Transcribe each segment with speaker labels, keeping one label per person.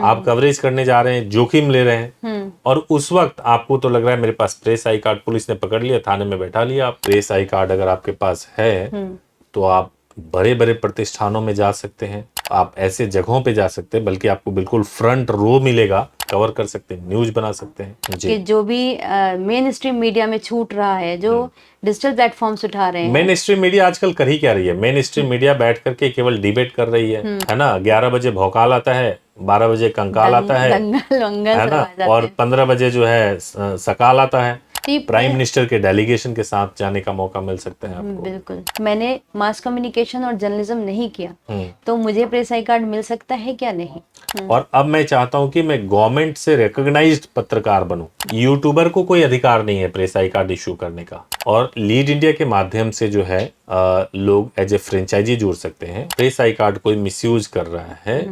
Speaker 1: आप कवरेज करने जा रहे हैं, जोखिम ले रहे हैं, और उस वक्त आपको तो लग रहा है मेरे पास प्रेस आई कार्ड, पुलिस ने पकड़ लिया, थाने में बैठा लिया। प्रेस आई कार्ड अगर आपके पास है तो आप बड़े बड़े प्रतिष्ठानों में जा सकते हैं, आप ऐसे जगहों पे जा सकते हैं, बल्कि आपको बिल्कुल फ्रंट रो मिलेगा, कवर कर सकते हैं, न्यूज बना सकते हैं जी।
Speaker 2: कि जो भी मेन स्ट्रीम मीडिया में छूट रहा है, जो डिजिटल प्लेटफॉर्म्स उठा रहे हैं।
Speaker 1: मेन स्ट्रीम मीडिया आजकल कर ही क्या रही है? मेन स्ट्रीम मीडिया बैठ करके केवल डिबेट कर रही है ना। 11 बजे भौकाल आता है, 12 बजे कंकाल आता है ना, और 15 बजे जो है सकाल आता है। प्राइम मिनिस्टर के डेलीगेशन के साथ जाने का मौका मिल सकता है आपको।
Speaker 2: बिल्कुल। मैंने मास कम्युनिकेशन और जर्नलिज्म नहीं किया, तो मुझे प्रेस आई कार्ड मिल सकता है क्या? नहीं।
Speaker 1: और अब मैं चाहता हूं कि मैं गवर्नमेंट से रिकॉग्नाइज्ड पत्रकार बनूं। यूट्यूबर को कोई अधिकार नहीं है प्रेस आई कार्ड इशू करने का, और लीड इंडिया के माध्यम से जो है लोग एज ए फ्रेंचाइजी जुड़ सकते हैं। प्रेस आई कार्ड कोई मिसयूज कर रहा है,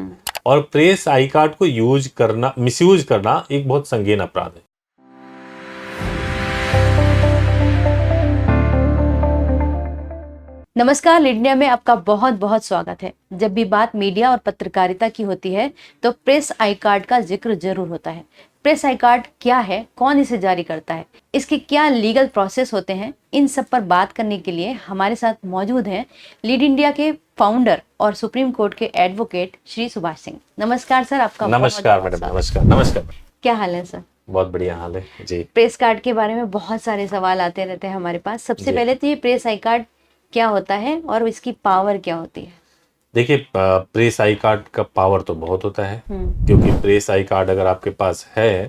Speaker 1: और प्रेस आई कार्ड को मिसयूज करना एक बहुत संगीन अपराध है।
Speaker 2: नमस्कार, लीड इंडिया में आपका बहुत बहुत स्वागत है। जब भी बात मीडिया और पत्रकारिता की होती है तो प्रेस आई कार्ड का जिक्र जरूर होता है। प्रेस आई कार्ड क्या है, कौन इसे जारी करता है, इसके क्या लीगल प्रोसेस होते हैं, इन सब पर बात करने के लिए हमारे साथ मौजूद हैं लीड इंडिया के फाउंडर और सुप्रीम कोर्ट के एडवोकेट श्री सुभाष सिंह। नमस्कार सर, आपका
Speaker 1: नमस्कार मैडम। नमस्कार।
Speaker 2: क्या हाल है सर?
Speaker 1: बहुत बढ़िया हाल है जी।
Speaker 2: प्रेस कार्ड के बारे में बहुत सारे सवाल आते रहते हैं हमारे पास। सबसे पहले तो ये प्रेस आई कार्ड क्या होता है और इसकी पावर क्या होती है?
Speaker 1: देखिए, प्रेस आई कार्ड का पावर तो बहुत होता है, क्योंकि प्रेस आई कार्ड अगर आपके पास है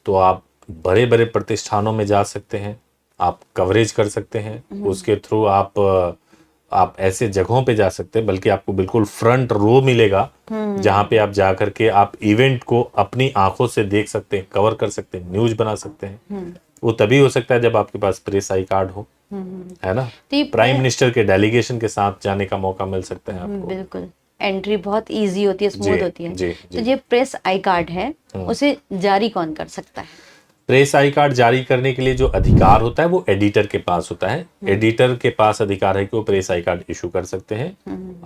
Speaker 1: तो आप बड़े बड़े प्रतिष्ठानों में जा सकते हैं, आप कवरेज कर सकते हैं, उसके थ्रू आप ऐसे जगहों पे जा सकते हैं, बल्कि आपको बिल्कुल फ्रंट रो मिलेगा, जहां पे आप जा करके आप इवेंट को अपनी आंखों से देख सकते हैं, कवर कर सकते हैं, न्यूज बना सकते हैं। वो तभी हो सकता है जब आपके पास प्रेस आई कार्ड हो, है ना। प्राइम मिनिस्टर के डेलीगेशन के साथ जाने का मौका मिल सकता है आपको।
Speaker 2: बिल्कुल, एंट्री बहुत इजी होती है, स्मूथ होती है। तो ये प्रेस आई कार्ड है, उसे जारी कौन कर सकता है?
Speaker 1: प्रेस आई कार्ड जारी करने के लिए जो अधिकार होता है वो एडिटर के पास होता है। एडिटर के पास अधिकार है कि वो प्रेस आई कार्ड इशू कर सकते हैं।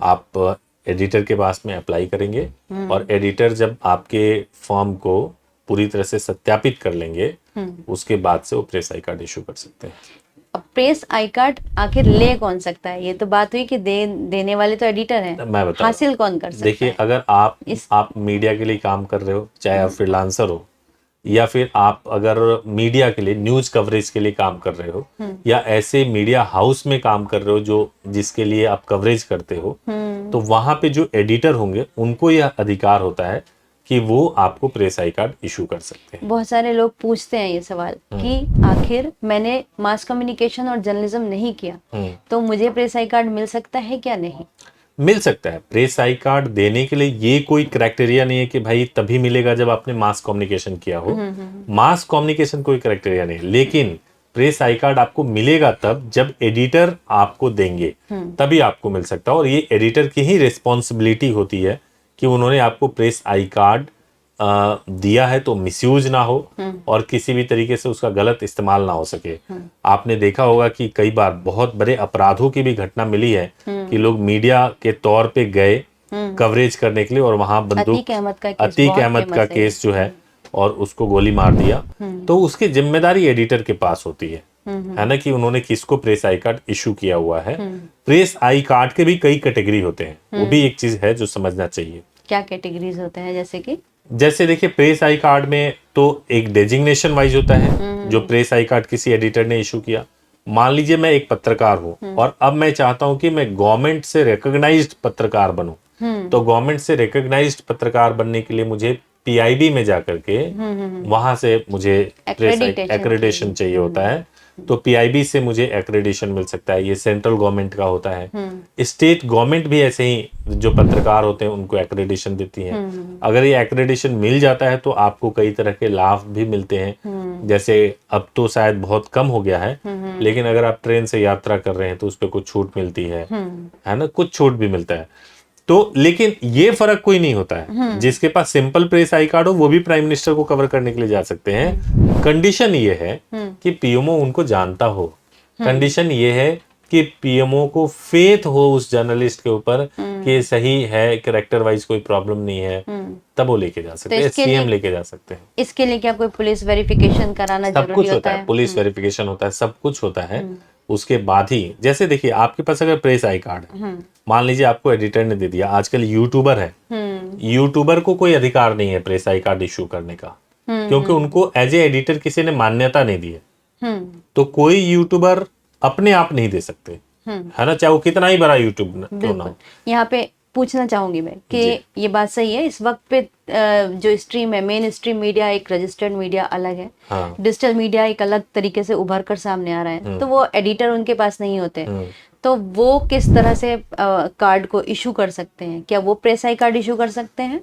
Speaker 1: आप एडिटर के पास में अप्लाई करेंगे, और एडिटर जब आपके फॉर्म को पूरी तरह से सत्यापित कर लेंगे, उसके बाद से वो प्रेस आई कार्ड इशू कर सकते हैं।
Speaker 2: अब प्रेस आई कार्ड आखिर ले कौन सकता है? ये तो बात हुई कि देने वाले तो एडिटर हैं,
Speaker 1: मैं बता
Speaker 2: हासिल कौन कर सकता है?
Speaker 1: देखिए, अगर आप मीडिया के लिए काम कर रहे हो, चाहे आप फ्रीलांसर हो, या फिर आप अगर मीडिया के लिए, न्यूज कवरेज के लिए काम कर रहे हो, या ऐसे मीडिया हाउस में काम कर रहे हो जिसके लिए आप कवरेज करते हो, तो वहां पे जो एडिटर होंगे उनको यह अधिकार होता है कि वो आपको प्रेस आई कार्ड इशू कर सकते हैं।
Speaker 2: बहुत सारे लोग पूछते हैं ये सवाल कि आखिर मैंने मास कम्युनिकेशन और जर्नलिज्म नहीं किया, तो मुझे प्रेस आई कार्ड मिल सकता है क्या? नहीं,
Speaker 1: मिल सकता है। प्रेस आई कार्ड देने के लिए ये कोई क्राइटेरिया नहीं है कि भाई तभी मिलेगा जब आपने मास कम्युनिकेशन किया हो। मास कम्युनिकेशन कोई क्राइटेरिया नहीं, लेकिन प्रेस आई कार्ड आपको मिलेगा तब जब एडिटर आपको देंगे, तभी आपको मिल सकता है। और ये एडिटर की ही रिस्पॉन्सिबिलिटी होती है कि उन्होंने आपको प्रेस आई कार्ड दिया है तो मिसयूज ना हो, और किसी भी तरीके से उसका गलत इस्तेमाल ना हो सके। आपने देखा होगा कि कई बार बहुत बड़े अपराधों की भी घटना मिली है कि लोग मीडिया के तौर पे गए कवरेज करने के लिए, और वहां बंदूक अतीक अहमद का केस जो है, और उसको गोली मार दिया। तो उसकी जिम्मेदारी एडिटर के पास होती है ना, कि उन्होंने किसको प्रेस आई कार्ड इशू किया हुआ है। प्रेस आई कार्ड के भी कई कैटेगरी होते हैं, वो भी एक चीज है जो समझना चाहिए।
Speaker 2: क्या कैटेगरीज होते हैं?
Speaker 1: जैसे देखिए, प्रेस आई कार्ड में तो एक डेजिग्नेशन वाइज होता है, जो प्रेस आई कार्ड किसी एडिटर ने इशू किया। मान लीजिए मैं एक पत्रकार हूं, और अब मैं चाहता हूं कि मैं गवर्नमेंट से रिकॉग्नाइज्ड पत्रकार बनूं, तो गवर्नमेंट से रिकॉग्नाइज्ड पत्रकार बनने के लिए मुझे पीआईबी में जाकर के वहां से मुझे प्रेस एक्रेडिटेशन चाहिए होता है। तो पीआईबी से मुझे एक्रेडिटेशन मिल सकता है, ये सेंट्रल गवर्नमेंट का होता है। स्टेट गवर्नमेंट भी ऐसे ही जो पत्रकार होते हैं उनको एक्रेडिटेशन देती है। अगर ये एक्रेडिटेशन मिल जाता है तो आपको कई तरह के लाभ भी मिलते हैं। जैसे अब तो शायद बहुत कम हो गया है, लेकिन अगर आप ट्रेन से यात्रा कर रहे हैं तो उस पर कुछ छूट मिलती है ना, कुछ छूट भी मिलता है। तो लेकिन ये फर्क कोई नहीं होता है, जिसके पास सिंपल प्रेस आई कार्ड हो वो भी प्राइम मिनिस्टर को कवर करने के लिए जा सकते हैं। कंडीशन ये है कि पीएमओ उनको जानता हो, कंडीशन ये है कि पीएमओ को फेथ हो उस जर्नलिस्ट के ऊपर कि ये सही है, कैरेक्टर वाइज कोई प्रॉब्लम नहीं है, तब वो लेके जा सकते हैं, सीएम लेके जा सकते हैं।
Speaker 2: इसके लिए क्या कोई पुलिस वेरिफिकेशन कराना
Speaker 1: सब
Speaker 2: जरूरी
Speaker 1: कुछ होता है, पुलिस वेरिफिकेशन होता है, सब कुछ होता है। उसके बाद ही, जैसे देखिए आपके पास अगर प्रेस आई कार्ड है, मान लीजिए आपको एडिटर ने दे दिया, आजकल यूट्यूबर है, यूट्यूबर को कोई अधिकार नहीं है प्रेस आई कार्ड इशू करने का, क्योंकि उनको एज ए एडिटर किसी ने मान्यता नहीं दी है। तो कोई यूट्यूबर अपने आप नहीं दे सकते, है ना, चाहे वो कितना ही बड़ा यूट्यूब क्यों ना हो।
Speaker 2: यहाँ पे पूछना चाहूंगी मैं कि ये बात सही है, इस वक्त पे जो स्ट्रीम है, मेन स्ट्रीम मीडिया एक, रजिस्टर्ड मीडिया अलग है, डिजिटल मीडिया एक अलग तरीके से उभर कर सामने आ रहा है, तो वो एडिटर उनके पास नहीं होते, तो वो किस तरह से कार्ड को इशू कर सकते हैं? क्या वो प्रेस आई कार्ड इशू कर सकते हैं?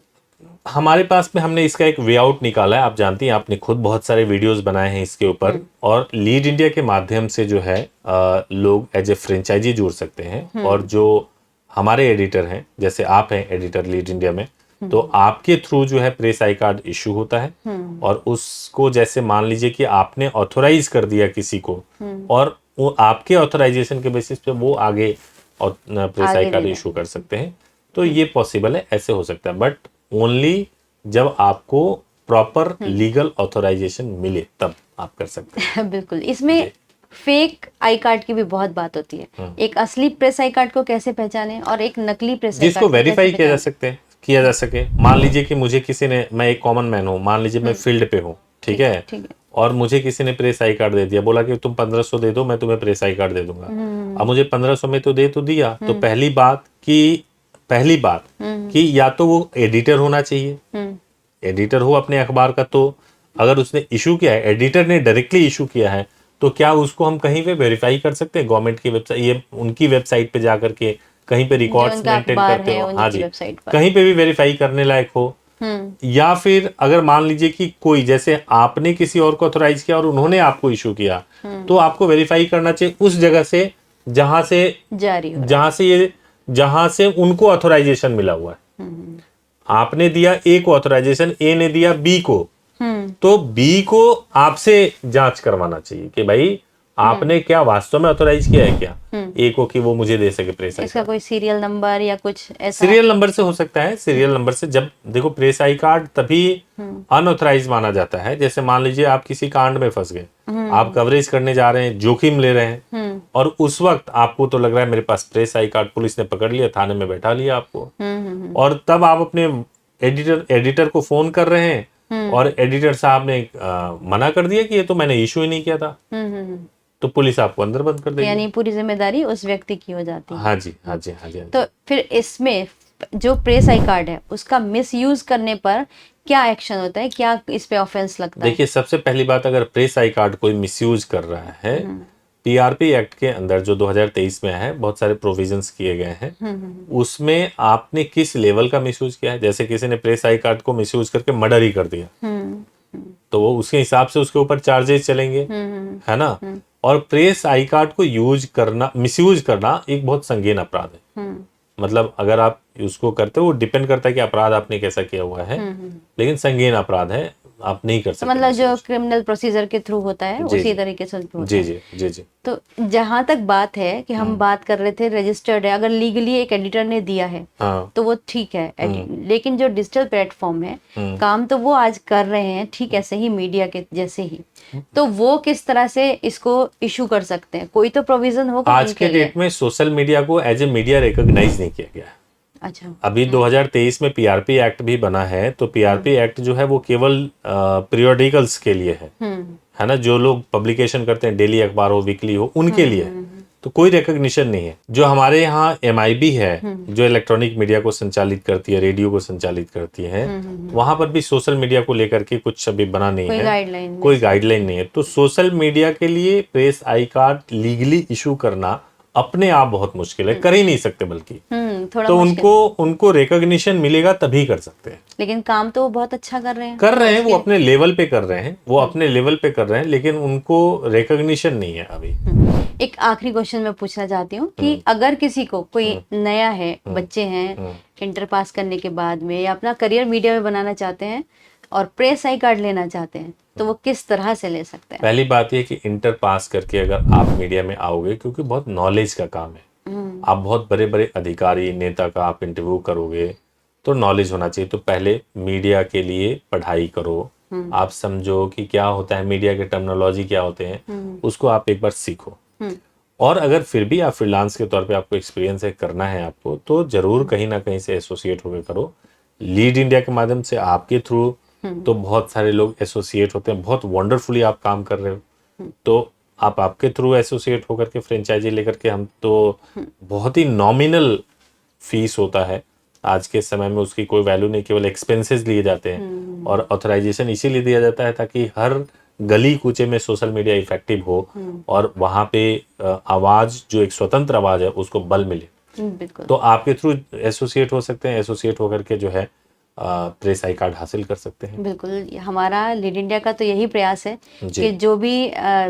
Speaker 1: हमारे पास में हमने इसका एक वे आउट निकाला है। आप जानती हैं, आपने खुद बहुत सारे वीडियोस बनाए हैं इसके ऊपर, और लीड इंडिया के माध्यम से जो है लोग एज ए फ्रेंचाइजी जुड़ सकते हैं, और जो हमारे एडिटर हैं, जैसे आप हैं एडिटर लीड इंडिया में, तो आपके थ्रू जो है प्रेस आई कार्ड इशू होता है, और उसको जैसे मान लीजिए कि आपने ऑथोराइज कर दिया किसी को, और वो आपके ऑथोराइजेशन के बेसिस पे वो आगे प्रेस आई कार्ड इशू कर सकते हैं। तो ये पॉसिबल है, ऐसे हो सकता है, बट ओनली जब आपको प्रॉपर लीगल ऑथोराइजेशन मिले तब आप कर सकते हैं।
Speaker 2: बिल्कुल। इसमें फेक आई कार्ड की भी बहुत बात होती है। एक असली प्रेस आई कार्ड को कैसे पहचाने और एक नकली प्रेस आई कार्ड
Speaker 1: जिसको वेरीफाई किया जा सके। मान लीजिए कि मुझे किसी ने, मैं एक कॉमन मैन हूँ, मान लीजिए मैं फील्ड पे हूँ, ठीक है, और मुझे किसी ने प्रेस आई कार्ड दे दिया, बोला कि तुम 1500 दे दो, मैं तुम्हें प्रेस आई कार्ड दे दूंगा। अब मुझे 1500 में तो दिया, तो पहली बात कि या तो वो एडिटर होना चाहिए, एडिटर हो अपने अखबार का, तो अगर उसने इशू किया है, एडिटर ने डायरेक्टली इशू किया है, तो क्या उसको हम कहीं पे वेरीफाई कर सकते हैं? गवर्नमेंट की वेबसाइट, ये उनकी वेबसाइट पे जाकर के कहीं पे रिकॉर्ड्स मेंटेन करते हो, हाँ जी, कहीं पे भी वेरीफाई करने लायक हो। या फिर अगर मान लीजिए कि कोई, जैसे आपने किसी और को ऑथोराइज किया और उन्होंने आपको इशू किया, तो आपको वेरीफाई करना चाहिए उस जगह से जहां से उनको ऑथोराइजेशन मिला हुआ है। आपने दिया ए को ऑथोराइजेशन, ए ने दिया बी को, तो बी को आपसे जांच करवाना चाहिए कि भाई आपने क्या वास्तव में ऑथोराइज किया है क्या ए को, कि वो मुझे दे सके प्रेस आई
Speaker 2: इसका
Speaker 1: कार्ड।
Speaker 2: कोई सीरियल नंबर या कुछ ऐसा?
Speaker 1: सीरियल नंबर से हो सकता है, सीरियल नंबर से। जब देखो प्रेस आई कार्ड तभी अनऑथराइज माना जाता है, जैसे मान लीजिए आप किसी कांड में फंस गए, आप कवरेज करने जा रहे हैं, जोखिम ले रहे हैं, और उस वक्त आपको तो लग रहा है मेरे पास प्रेस आई कार्ड, पुलिस ने पकड़ लिया, थाने में बैठा लिया आपको, और तब आप अपने एडिटर को फोन कर रहे हैं, और एडिटर साहब ने मना कर दिया कि ये तो मैंने इशू ही नहीं किया था, तो पुलिस आपको अंदर बंद कर देगी।
Speaker 2: यानी पूरी जिम्मेदारी उस व्यक्ति की हो जाती है।
Speaker 1: हाँ जी, हाँ जी, हाँ जी।
Speaker 2: तो फिर इसमें जो प्रेस आई कार्ड है उसका मिसयूज करने पर क्या एक्शन होता है, क्या इस पे ऑफेंस लगता है?
Speaker 1: देखिए, सबसे पहली बात, अगर प्रेस आई कार्ड कोई मिसयूज कर रहा है, पीआरपी एक्ट के अंदर जो 2023 में है, बहुत सारे प्रोविजंस किए गए हैं, उसमें आपने किस लेवल का मिसयूज किया है। जैसे किसी ने प्रेस आई कार्ड को मिसयूज करके मर्डर ही कर दिया, तो वो उसके हिसाब से उसके ऊपर चार्जेस चलेंगे, है ना। और प्रेस आई कार्ड को मिसयूज करना एक बहुत संगीन अपराध है। मतलब अगर आप उसको करते हो, वो डिपेंड करता है कि अपराध आपने कैसा किया हुआ है, लेकिन संगीन अपराध है, आप नहीं कर सकते।
Speaker 2: मतलब जो क्रिमिनल प्रोसीजर के थ्रू होता है उसी तरीके से होता है।
Speaker 1: जी जी जी जी।
Speaker 2: तो जहां तक बात है कि हम बात कर रहे थे रजिस्टर्ड है, अगर लीगली एक एडिटर ने दिया है तो वो ठीक है, लेकिन जो डिजिटल प्लेटफॉर्म है, काम तो वो आज कर रहे हैं ठीक ऐसे ही मीडिया के जैसे ही, तो वो किस तरह से इसको इशू कर सकते हैं? कोई तो प्रोविजन होगा।
Speaker 1: आज के डेट में सोशल मीडिया को एज ए मीडिया रिकॉग्नाइज नहीं किया गया है।
Speaker 2: अच्छा।
Speaker 1: अभी 2023 में पीआरपी एक्ट भी बना है, तो पीआरपी एक्ट जो है वो केवल पीरियोडिकल्स के लिए है ना, जो लोग पब्लिकेशन करते हैं, डेली अखबार हो, वीकली हो, उनके लिए तो कोई रिकॉग्निशन नहीं है। जो हमारे यहाँ एमआईबी है, जो इलेक्ट्रॉनिक मीडिया को संचालित करती है, रेडियो को संचालित करती है, वहां पर भी सोशल मीडिया को लेकर के कुछ अभी बना नहीं है, कोई गाइडलाइन नहीं है। तो सोशल मीडिया के लिए press I card legally issue करना अपने आप बहुत मुश्किल है, कर ही नहीं सकते, बल्कि तो उनको रिकॉग्निशन मिलेगा तभी कर सकते हैं।
Speaker 2: लेकिन काम तो वो बहुत अच्छा कर रहे हैं,
Speaker 1: वो अपने लेवल पे कर रहे हैं, लेकिन उनको रिकॉग्निशन नहीं है अभी।
Speaker 2: एक आखिरी क्वेश्चन मैं पूछना चाहती हूँ कि अगर किसी को कोई नया है, बच्चे हैं, इंटर पास करने के बाद में, या अपना करियर मीडिया में बनाना चाहते हैं, और प्रेस आई कार्ड लेना चाहते हैं तो वो किस तरह से ले सकते हैं?
Speaker 1: पहली बात ये कि इंटर पास करके अगर आप मीडिया में आओगे, क्योंकि बहुत नॉलेज का काम है, आप बहुत बड़े बड़े अधिकारी नेता का आप इंटरव्यू करोगे तो नॉलेज होना चाहिए। तो पहले मीडिया के लिए पढ़ाई करो, आप समझो कि क्या होता है, मीडिया के टर्मिनोलॉजी क्या होते हैं, उसको आप एक बार सीखो। और अगर फिर भी आप फ्रीलांस के तौर पे आपको एक्सपीरियंस है, करना है आपको, तो जरूर कहीं ना कहीं से एसोसिएट होकर करो। लीड इंडिया के माध्यम से आपके थ्रू तो बहुत सारे लोग एसोसिएट होते हैं, बहुत वंडरफुली आप काम कर रहे हो, तो आप आपके थ्रू एसोसिएट होकर के फ्रेंचाइजी लेकर के, हम तो बहुत ही नॉमिनल फीस होता है आज के समय में, उसकी कोई वैल्यू नहीं, केवल एक्सपेंसेस लिए जाते हैं। और ऑथराइजेशन इसीलिए दिया जाता है ताकि हर गली कूचे में सोशल मीडिया इफेक्टिव हो और वहां पे आवाज, जो एक स्वतंत्र आवाज है, उसको बल मिले।
Speaker 2: बिल्कुल।
Speaker 1: तो आपके थ्रू एसोसिएट हो सकते हैं, एसोसिएट होकर के जो है प्रेस आई कार्ड हासिल कर सकते हैं।
Speaker 2: बिल्कुल, हमारा लीड इंडिया का तो यही प्रयास है
Speaker 1: जी।
Speaker 2: कि जो भी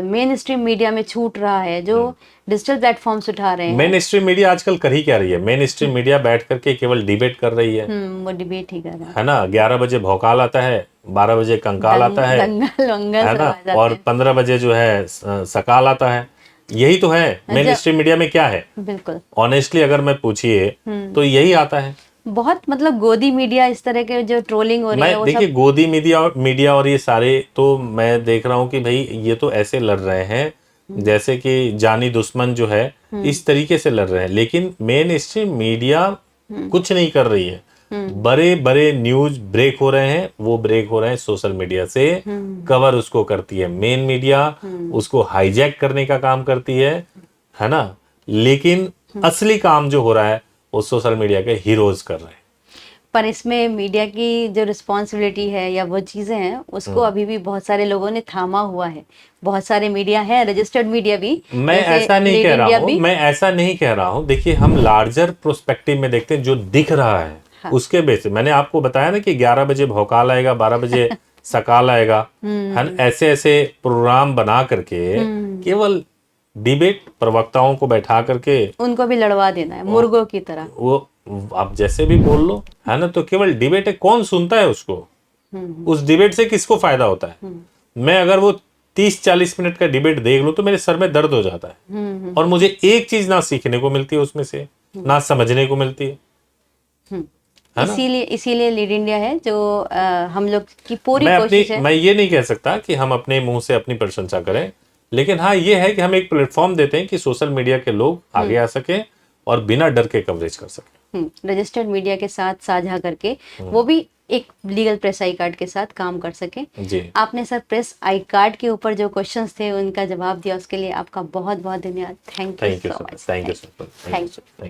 Speaker 2: मेन स्ट्रीम मीडिया में छूट रहा है, जो डिजिटल प्लेटफॉर्म्स उठा रहे हैं,
Speaker 1: मेन स्ट्रीम मीडिया आजकल कर ही क्या रही है? मेन स्ट्रीम मीडिया बैठ करके केवल डिबेट कर रही है
Speaker 2: वो डिबेट ही कर रहा
Speaker 1: है ना। 11 बजे भौकाल आता है, 12 बजे कंकाल आता है,
Speaker 2: दंगल वंगल
Speaker 1: है
Speaker 2: सब
Speaker 1: ना,
Speaker 2: आ जाते
Speaker 1: और
Speaker 2: हैं।
Speaker 1: 15 बजे जो है सकाल आता है। यही तो है मेन स्ट्रीम मीडिया में। क्या है
Speaker 2: बिल्कुल,
Speaker 1: ऑनेस्टली अगर मैं पूछिए तो यही आता है।
Speaker 2: बहुत मतलब गोदी मीडिया, इस तरह के जो ट्रोलिंग हो रही है
Speaker 1: मैं
Speaker 2: वो
Speaker 1: देखिए
Speaker 2: सब।
Speaker 1: गोदी मीडिया और ये सारे, तो मैं देख रहा हूँ कि भाई ये तो ऐसे लड़ रहे हैं जैसे कि जानी दुश्मन जो है, इस तरीके से लड़ रहे हैं। लेकिन मेन स्ट्रीम मीडिया कुछ नहीं कर रही है। बड़े बड़े न्यूज ब्रेक हो रहे हैं, वो ब्रेक हो रहे हैं सोशल मीडिया से, कवर उसको करती है मेन मीडिया, उसको हाईजैक करने का काम करती है ना। लेकिन असली काम जो हो रहा है वो सोशल मीडिया के हीरोज कर रहे हैं।
Speaker 2: पर इसमें मीडिया की जो रिस्पॉन्सिबिलिटी है या वो चीज़ें हैं, उसको अभी भी बहुत सारे लोगों ने थामा हुआ है। बहुत सारे मीडिया है, रजिस्टर्ड मीडिया भी,
Speaker 1: मैं
Speaker 2: जैसे
Speaker 1: ऐसा नहीं
Speaker 2: लीड
Speaker 1: कह रहा
Speaker 2: इंडिया
Speaker 1: हूँ,
Speaker 2: भी।
Speaker 1: मैं ऐसा नहीं कह रहा हूँ। देखिए हम लार्जर प्रोस्पेक्टिव में देखते हैं, जो दिख रहा है उसके बेस। मैंने आपको बताया ना कि 11 बजे भौकाल आएगा, 12 बजे सकाल आएगा, है ना। ऐसे ऐसे प्रोग्राम बना करके केवल डिबेट प्रवक्ताओं को बैठा करके
Speaker 2: उनको भी लड़वा देना है मुर्गों की तरह।
Speaker 1: वो आप जैसे भी बोल लो, है ना। तो केवल डिबेट है, कौन सुनता है उसको? उस डिबेट से किसको फायदा होता है? मैं अगर वो 30-40 मिनट का डिबेट देख लूं तो मेरे सर में दर्द हो जाता है, और मुझे एक चीज ना सीखने को मिलती है उसमें से, ना समझने को मिलती है ना?
Speaker 2: इसीलिए लीड इंडिया है, जो हम लोग की पूरी कोशिश है।
Speaker 1: मैं ये नहीं कह सकता कि हम अपने मुंह से अपनी प्रशंसा करें, लेकिन हाँ ये है कि हम एक प्लेटफॉर्म देते हैं कि सोशल मीडिया के लोग आगे आ सके और बिना डर के कवरेज कर सके।
Speaker 2: रजिस्टर्ड मीडिया के साथ साझा करके वो भी एक लीगल प्रेस आई कार्ड के साथ काम कर सके।
Speaker 1: जी।
Speaker 2: आपने सर प्रेस आई कार्ड के ऊपर जो क्वेश्चंस थे उनका जवाब दिया, उसके लिए आपका बहुत बहुत धन्यवाद। Thank you so much.
Speaker 1: Thank you.